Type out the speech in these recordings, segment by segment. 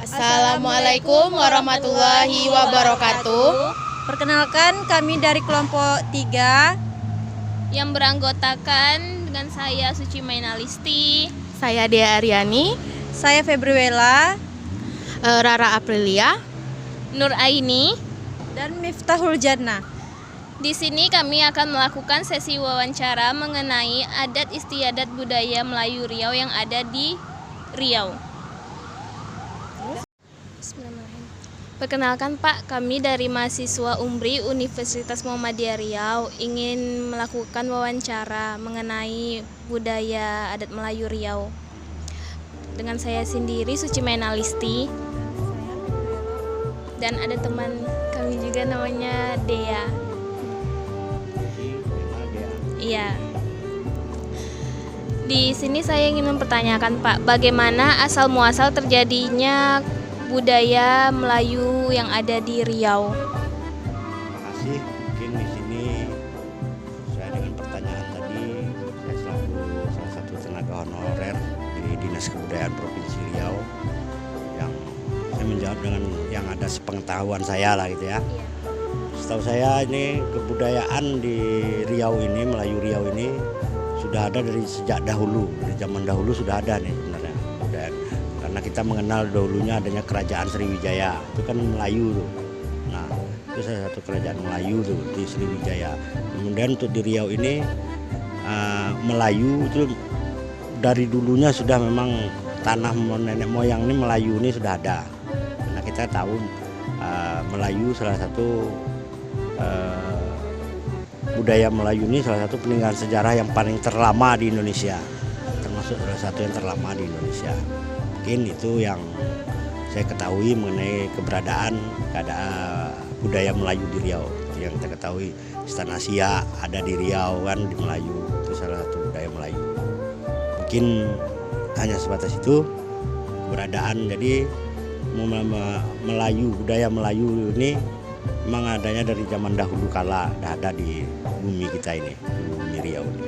Assalamualaikum warahmatullahi wabarakatuh. Perkenalkan, kami dari kelompok 3 yang beranggotakan dengan saya Suci Mainalisti, Saya Dea Aryani, saya Febriwela, Rara Aprilia, Nur Aini. dan Miftahul Jannah. Di sini kami akan melakukan sesi wawancara mengenai adat istiadat budaya Melayu Riau yang ada di Riau. Bismillahirrahmanirrahim. Perkenalkan Pak, kami dari mahasiswa UMBRI Universitas Muhammadiyah Riau ingin melakukan wawancara mengenai budaya adat Melayu Riau. Dengan saya sendiri Suci Mainalisti dan ada teman kami juga namanya Dea. Iya. Di sini saya ingin mempertanyakan Pak, bagaimana asal muasal terjadinya budaya Melayu yang ada di Riau? Terima kasih. Mungkin di sini sesuai dengan pertanyaan tadi, saya selaku salah satu tenaga honorer di Dinas Kebudayaan Provinsi Riau yang saya menjawab dengan yang ada sepengetahuan saya lah gitu ya. Setahu saya ini kebudayaan di Riau ini, Melayu Riau ini sudah ada dari sejak dahulu, dari zaman dahulu sudah ada nih sebenarnya kebudayaan. Karena kita mengenal dahulunya adanya kerajaan Sriwijaya, itu kan Melayu tuh. Nah, itu salah satu kerajaan Melayu tuh di Sriwijaya. Kemudian untuk di Riau ini Melayu itu dari dulunya sudah memang tanah nenek moyang ini Melayu ini sudah ada. Karena kita tahu Melayu salah satu budaya Melayu ini salah satu peninggalan sejarah yang paling terlama di Indonesia, termasuk salah satu yang terlama di Indonesia. Mungkin itu yang saya ketahui mengenai keberadaan budaya Melayu di Riau. Yang kita ketahui Istana Siak ada di Riau kan, di Melayu, itu salah satu budaya Melayu. Mungkin hanya sebatas itu keberadaan. Jadi Melayu, budaya Melayu ini memang adanya dari zaman dahulu kala, ada di bumi kita ini, di bumi Riau ini.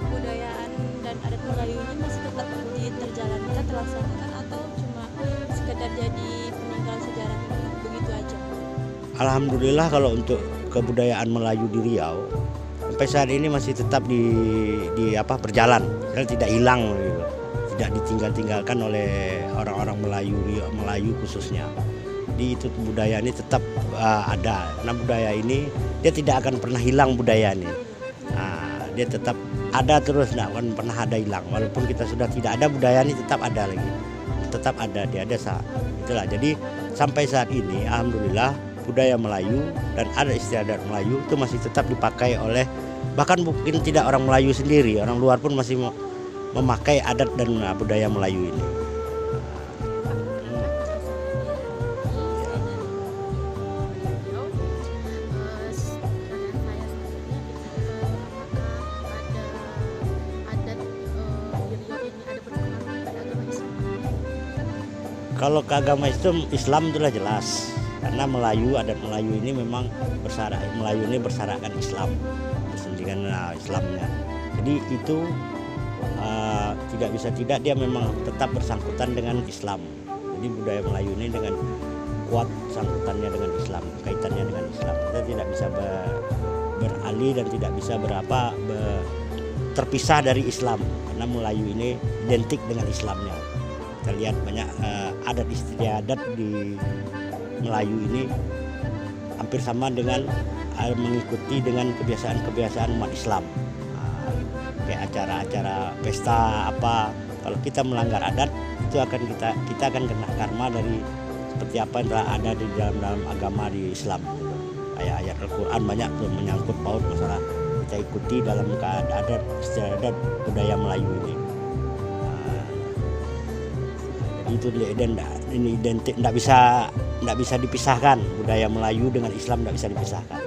Budayaan dan adat Melayu ini masih tetap terjalankan, terlaksanakan, atau cuma sekedar jadi peninggalan sejarah begitu aja? Alhamdulillah kalau untuk kebudayaan Melayu di Riau sampai saat ini masih tetap berjalan, tidak hilang gitu. Tidak ditinggalkan oleh orang-orang Melayu khususnya. Jadi itu budaya ini tetap ada. Karena budaya ini dia tidak akan pernah hilang budaya ini. Nah, dia tetap ada terus, tidak akan pernah ada hilang. Walaupun kita sudah tidak ada, budaya ini tetap ada lagi. Tetap ada, dia ada itulah. Jadi sampai saat ini alhamdulillah budaya Melayu dan adat istiadat Melayu itu masih tetap dipakai oleh, bahkan mungkin tidak orang Melayu sendiri, orang luar pun masih memakai adat dan budaya Melayu ini. Kalau ke agama Islam itulah jelas, karena Melayu, adat Melayu ini memang Melayu ini bersyaratkan Islam, bersendirian Islamnya. Jadi itu tidak bisa tidak, dia memang tetap bersangkutan dengan Islam. Jadi budaya Melayu ini dengan kuat sangkutannya dengan Islam, kaitannya dengan Islam. Kita tidak bisa beralih dan tidak bisa terpisah dari Islam, karena Melayu ini identik dengan Islamnya. Kita lihat banyak adat istiadat di Melayu ini hampir sama dengan mengikuti dengan kebiasaan-kebiasaan umat Islam. Kayak acara-acara pesta apa, kalau kita melanggar adat itu kita akan kena karma dari seperti apa yang ada di dalam agama di Islam. Kayak ayat Al-Quran banyak tuh menyangkut paut masalah kita ikuti dalam adat istiadat budaya Melayu ini. Jadi itu ini identik, tidak bisa dipisahkan, budaya Melayu dengan Islam tidak bisa dipisahkan.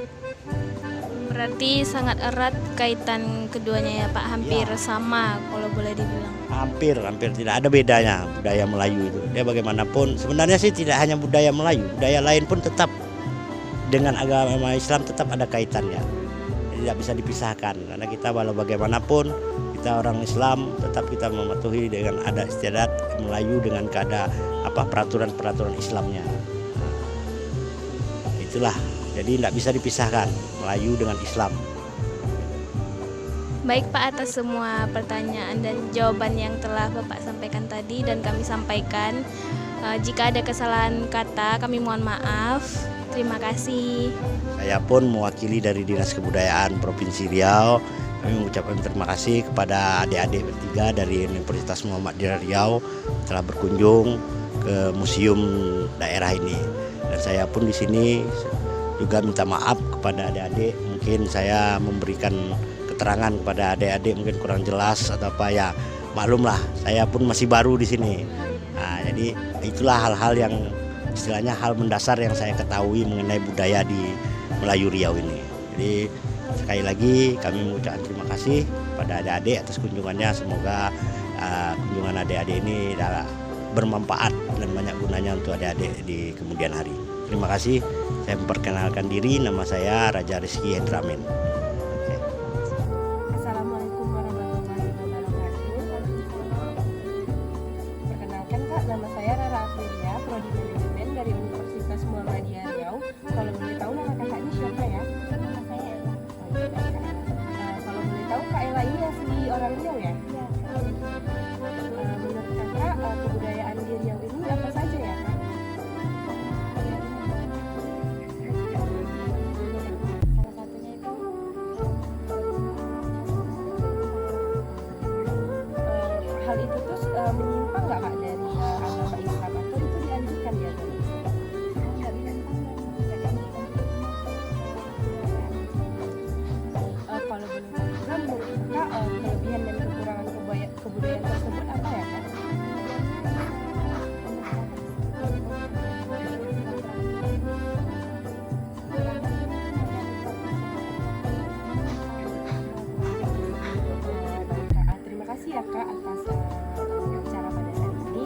Berarti sangat erat kaitan keduanya ya Pak, hampir sama kalau boleh dibilang. Hampir tidak ada bedanya budaya Melayu itu. Dia bagaimanapun sebenarnya sih tidak hanya budaya Melayu, budaya lain pun tetap dengan agama Islam tetap ada kaitannya. Tidak bisa dipisahkan karena kita walau bagaimanapun Kita orang Islam tetap kita mematuhi dengan adat istiadat Melayu dengan peraturan-peraturan Islamnya. Itulah, jadi tidak bisa dipisahkan Melayu dengan Islam. Baik Pak, atas semua pertanyaan dan jawaban yang telah Bapak sampaikan tadi dan kami sampaikan. Jika ada kesalahan kata, kami mohon maaf. Terima kasih. Saya pun mewakili dari Dinas Kebudayaan Provinsi Riau, kami mengucapkan terima kasih kepada adik-adik bertiga dari Universitas Muhammadiyah Riau telah berkunjung ke museum daerah ini. Dan saya pun di sini juga minta maaf kepada adik-adik, mungkin saya memberikan keterangan kepada adik-adik mungkin kurang jelas atau apa ya, maklumlah, saya pun masih baru di sini. Nah, jadi itulah hal-hal yang istilahnya hal mendasar yang saya ketahui mengenai budaya di Melayu Riau ini. Jadi sekali lagi kami mengucapkan terima kasih pada adik-adik atas kunjungannya. Semoga kunjungan adik-adik ini bermanfaat dan banyak gunanya untuk adik-adik di kemudian hari. Terima kasih. Saya memperkenalkan diri, nama saya Raja Rizky Hendramin. Assalamualaikum warahmatullahi wabarakatuh. Perkenalkan Kak, nama saya Rara Aprilia, Prodi Manajemen dari Universitas Muhammadiyah Riau. Kalau boleh tahu nama kakak ini siapa ya? Nama saya Ella. Kalau boleh tahu Kak Ella ini asli orang Riau ya? Iya. Menurut kakak kebudayaan di Riau ini apa saja ya Kak? Salah satunya itu Hal itu tuh menyimpang nggak Kak dari agama Islam atau itu dianjurkan ya? nggak menentang dan nggak dianjurkan. Kalau boleh tahu juga menurut Kak kelebihan dan kekurangan kebudayaan tersebut apa ya Kak? Terima kasih ya Kak atas bicara pada hari ini.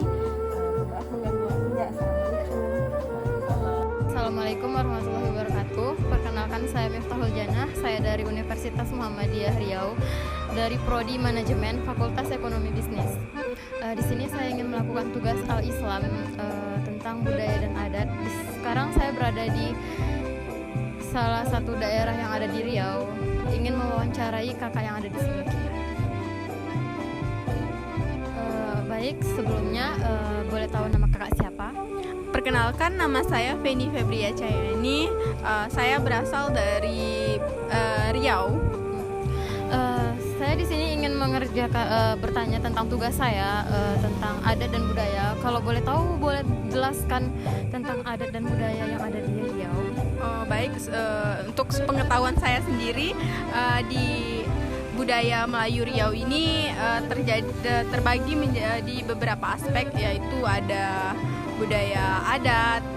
Maaf mengganggu waktunya. Assalamualaikum. Assalamualaikum warahmatullahi wabarakatuh. Perkenalkan, saya Miftahul Janah. Saya dari Universitas Muhammadiyah Riau dari Prodi Manajemen Fakultas Ekonomi Bisnis. Di sini saya ingin melakukan tugas Al-Islam tentang budaya dan adat. Sekarang saya berada di salah satu daerah yang ada di Riau. Ingin mewawancarai kakak yang ada di sini. Baik, sebelumnya boleh tahu nama kakak siapa? Perkenalkan, nama saya Feni Febria Cahyani. Saya berasal dari Riau. Saya di sini ingin bertanya tentang tugas saya tentang adat dan budaya. Kalau boleh tahu, boleh jelaskan tentang adat dan budaya yang ada di Riau. Baik, untuk pengetahuan saya sendiri, di budaya Melayu Riau ini terbagi menjadi beberapa aspek, yaitu ada budaya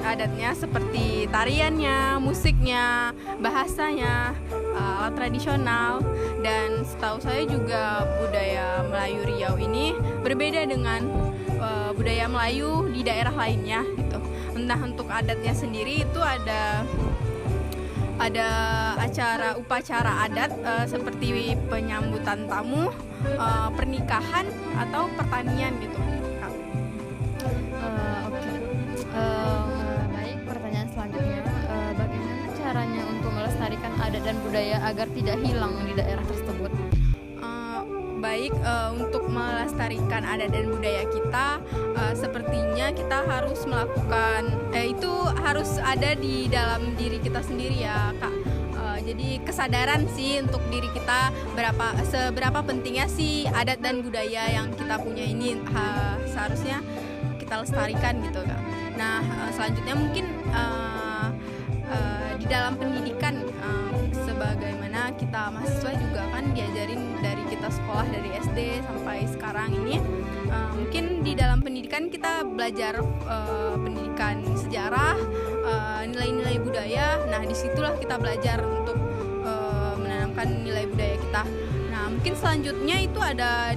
adatnya seperti tariannya, musiknya, bahasanya, alat tradisional, dan setahu saya juga budaya Melayu Riau ini berbeda dengan budaya Melayu di daerah lainnya gitu. Entah untuk adatnya sendiri itu ada upacara adat seperti penyambutan tamu, pernikahan atau pertanian gitu. Baik, pertanyaan selanjutnya, bagaimana caranya untuk melestarikan adat dan budaya agar tidak hilang di daerah tersebut? Baik, untuk melestarikan adat dan budaya kita, sepertinya kita harus melakukan, itu harus ada di dalam diri kita sendiri ya Kak. Jadi kesadaran sih untuk diri kita seberapa pentingnya sih adat dan budaya yang kita punya ini seharusnya kita lestarikan gitu Kak. Nah, selanjutnya mungkin di dalam pendidikan, sebagaimana kita mahasiswa juga kan diajarin dari kita sekolah dari SD sampai sekarang ini, mungkin di dalam pendidikan kita belajar pendidikan sejarah, nilai-nilai budaya. Nah, disitulah kita belajar untuk menanamkan nilai budaya kita. Nah, mungkin selanjutnya itu ada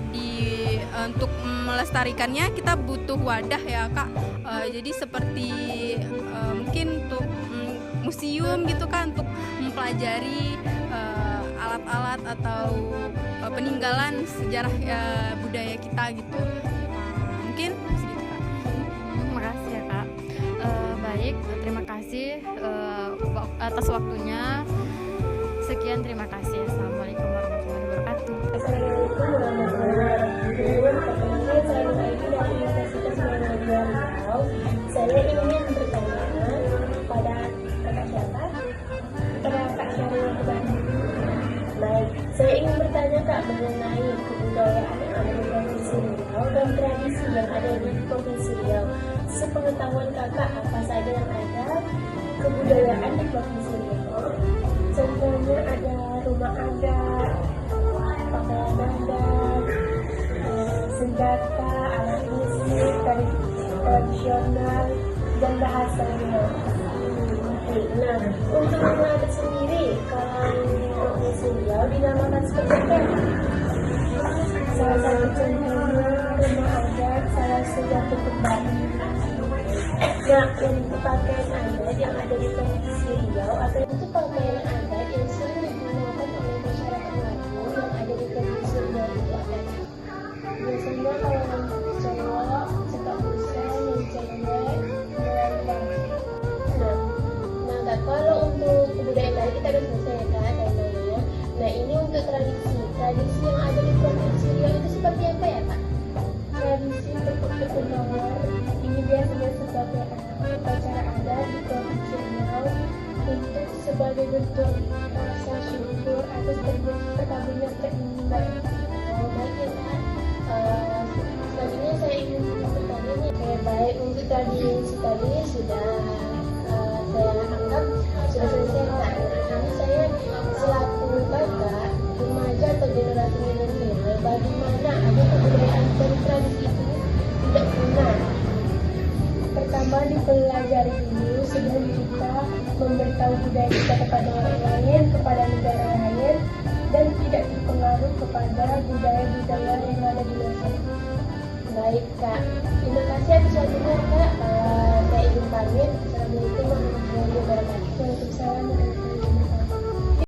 untuk melestarikannya kita butuh wadah ya Kak. Jadi seperti mungkin untuk museum gitu kan, untuk mempelajari alat-alat atau peninggalan sejarah budaya kita gitu. Mungkin segitu Kak. Makasih ya Kak. Baik, terima kasih atas waktunya. Sekian, terima kasih. Assalamualaikum warahmatullahi wabarakatuh. Assalamualaikum warahmatullahi wabarakatuh. Perkenalkan, saya Nurul Aini dari Universitas Muhammadiyah Riau. Saya ingin bertanya kepada kakak siapa? Kepada Kak Syaril Kebani. Baik, saya ingin bertanya Kak mengenai kebudayaan yang ada di Provinsi Riau dan tradisi yang ada di Provinsi Riau. Sepengetahuan kakak, apa saja yang ada kebudayaan di Provinsi Riau? Contohnya ada rumah adat, pakaian adat, senjata, alat musik, tradisional, dan bahasanya. Nah, untuk rumah adat sendiri, kalau di Provinsi Riau dinamakan seperti apa? Salah satu contohnya rumah adat salah satu kembali. Nah, untuk pakaian adat yang ada di Provinsi Riau atau itu pakaian adat yang sering digunakan oleh masyarakat Lampung yang ada di Provinsi Riau itu ada. Biasanya kalau yang cowok suka busana, yang cewek melambang. Nah, kalau untuk kebudayaan tadi kita udah selesai ya Kak tanya. Nah, ini untuk tradisi yang ada di Provinsi Riau itu seperti apa ya Kak? Tradisi tepuk mawar ini biasanya sebagai upacara adat di Provinsi Riau untuk sebagai bentuk rasa syukur atas terkabulnya keinginan. Baik ya Kak. Selanjutnya saya ingin bertanya nih, baik untuk tradisi tadi sudah saya anggap sudah selesai Kak. Karena saya selaku kakak remaja atau generasi milenial, bagaimana ada kebudayaan dan tradisi itu tidak punah. Pertama dipelajari dulu sebelum kita memberitahu budaya kita kepada orang lain, kepada negara lain, dan tidak terpengaruh kepada budaya-budaya yang ada di luar sana. Baik Kak, terima kasih atas waktunya.